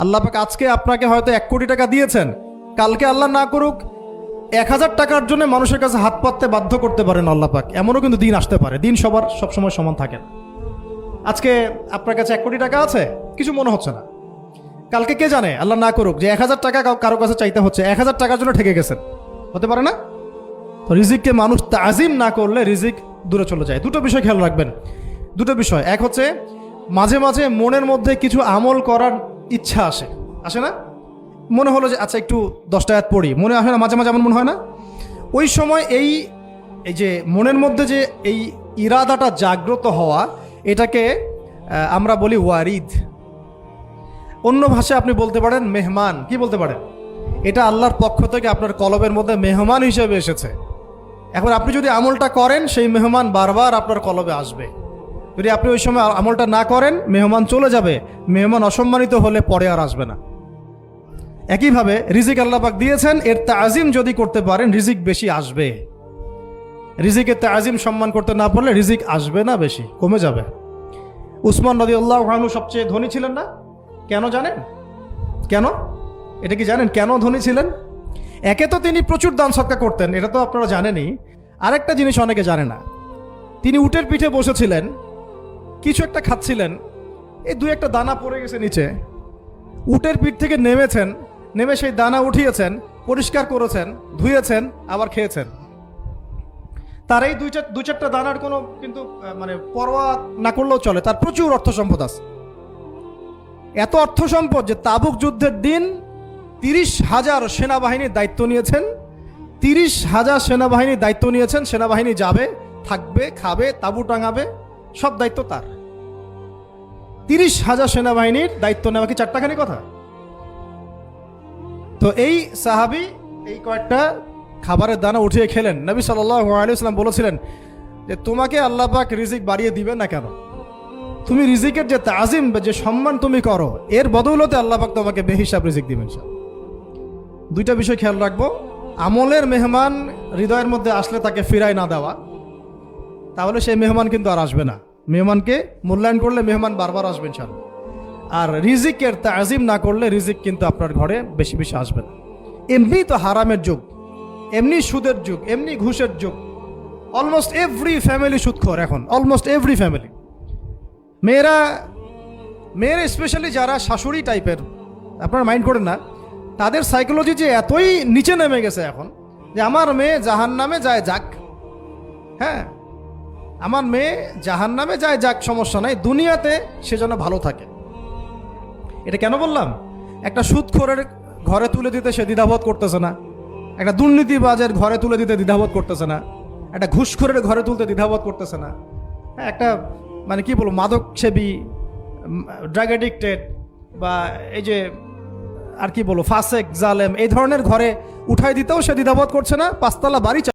আল্লাহ পাক আজকে আপনাকে হয়তো 1 কোটি টাকা দিয়েছেন, কালকে আল্লাহ না করুক 1000 টাকার জন্য মানুষের কাছে হাত পাততে বাধ্য করতে পারেন আল্লাহ পাক। এমনও কিন্তু দিন আসতে পারে, দিন সবার সবসময় সমান থাকে না। আজকে আপনার কাছে 1 কোটি টাকা আছে, কিছু মনে হচ্ছে না। কালকে কে জানে, আল্লাহ না করুক যে 1000 টাকা কারো কাছে চাইতে হচ্ছে, 1000 টাকার জন্য ঠেকে গেছেন, হতে পারে না? তো রিজিককে মানুষ তাজিম না করলে রিজিক দূরে চলে যায়। দুটো বিষয় খেয়াল রাখবেন, দুটো বিষয়। এক হচ্ছে মাঝে মাঝে মনের মধ্যে কিছু আমল করার ইচ্ছা আসে না? মনে হলো যে আচ্ছা একটু 10টা আয়াত পড়ি, মনে আসে না? মাঝে মাঝে এমন মনে হয় না? ওই সময় এই যে মনের মধ্যে যে এই ইরাদাটা জাগ্রত হওয়া, এটাকে আমরা বলি ওয়ারিদ। অন্য ভাষায় আপনি বলতে পারেন মেহমান। কি বলতে পারেন? এটা আল্লাহর পক্ষ থেকে আপনার কলবের মধ্যে মেহমান হিসেবে এসেছে। এখন আপনি যদি আমলটা করেন, সেই মেহমান বারবার আপনার কলবে আসবে। যদি আপনি ওই সময় আমলটা না করেন, মেহমান চলে যাবে, মেহমান অসম্মানিত হলে পরে আর আসবে না। একইভাবে রিজিক আল্লাহ পাক দিয়েছেন, এর তাজিম যদি করতে পারেন রিজিক বেশি আসবে। রিজিকের তাজিম সম্মান করতে না পারলে রিজিক আসবে না, বেশি কমে যাবে। উসমান রাদিয়াল্লাহু আনহু সবচেয়ে ধনী ছিলেন না? কেন জানেন? কেন? এটা কি জানেন কেন ধনী ছিলেন? একে তো তিনি প্রচুর দান সদকা করতেন, এটা তো আপনারা জানেনই। আরেকটা জিনিস অনেকে জানে না, তিনি উটের পিঠে বসেছিলেন, কিছু একটা খাচ্ছিলেন, এই 2-1টা দানা পড়ে গেছে নিচে। উটের পিঠ থেকে নেমেছেন, নেমে সেই দানা উঠিয়েছেন, পরিষ্কার করেছেন, ধুয়েছেন, আবার খেয়েছেন। তার এই 2-4টা দানার কোনো কিন্তু মানে পরোয়া না করলেও চলে। তার প্রচুর অর্থ সম্পদ আছে, এত অর্থ সম্পদ যে তাবুক যুদ্ধের দিন 30,000 সেনাবাহিনীর দায়িত্ব নিয়েছেন। 30,000 সেনাবাহিনীর দায়িত্ব নিয়েছেন। সেনাবাহিনী যাবে, থাকবে, খাবে, তাঁবু টাঙাবে, সব দায়িত্ব তার। 30,000 সেনাবাহিনীর দায়িত্ব নেওয়া কি চারটাখানি কথা? তো এই সাহাবী এই কয়েকটা খাবারের দানা উঠিয়ে খেলেন। নবী সাল্লাল্লাহু আলাইহি ওয়াসাল্লাম বলেছিলেন যে তোমাকে আল্লাহ পাক রিজিক বাড়িয়ে দিবেন না কেন? তুমি রিজিকের যে তাজিম, যে সম্মান তুমি করো, এর বদৌলতে আল্লাহ পাক তোমাকে বেহিসাব রিজিক দিবেন। দুইটা বিষয় খেয়াল রাখবো। আমলের মেহমান হৃদয়ের মধ্যে আসলে তাকে ফিরায় না দেওয়া, তাহলে সেই মেহমান কিন্তু আর আসবে না। মেহমানকে মূল্যায়ন করলে মেহমান বারবার আসবেন ইনশাআল্লাহ। আর রিজিকের তাজিম না করলে রিজিক কিন্তু আপনার ঘরে বেশি বেশি আসবে না। এমনি তো হারামের যুগ, এমনি সুদের যুগ, এমনি ঘুষের যুগ। অলমোস্ট এভরি ফ্যামিলি সুদখোর এখন, অলমোস্ট এভরি ফ্যামিলি। মেয়েরা স্পেশালি যারা শাশুড়ি টাইপের, আপনারা মাইন্ড করেন না, তাদের সাইকোলজি যে এতই নিচে নেমে গেছে এখন যে আমার মেয়ে জাহান্নামে যায় যাক। হ্যাঁ, আমার মেয়ে জাহান্নামে যায় যাক, সমস্যা নাই, দুনিয়াতে সে যেন ভালো থাকে। এটা কেন বললাম? একটা সুদখোরের ঘরে তুলে দিতে সে দ্বিধাবোধ করতেছে না, একটা দুর্নীতিবাজের ঘরে তুলে দিতে দ্বিধাবোধ করতেছে না, একটা ঘুষখোরের ঘরে তুলতে দ্বিধাবোধ করতেছে না। হ্যাঁ, একটা মানে কি বলবো, মাদক সেবী, ড্রাগ অ্যাডিক্টেড, বা এই যে আর কি বলবো ফাসেক, জালেম, এই ধরনের ঘরে উঠাই দিতেও সে দ্বিধাবোধ করছে না। 5 তলা বাড়ি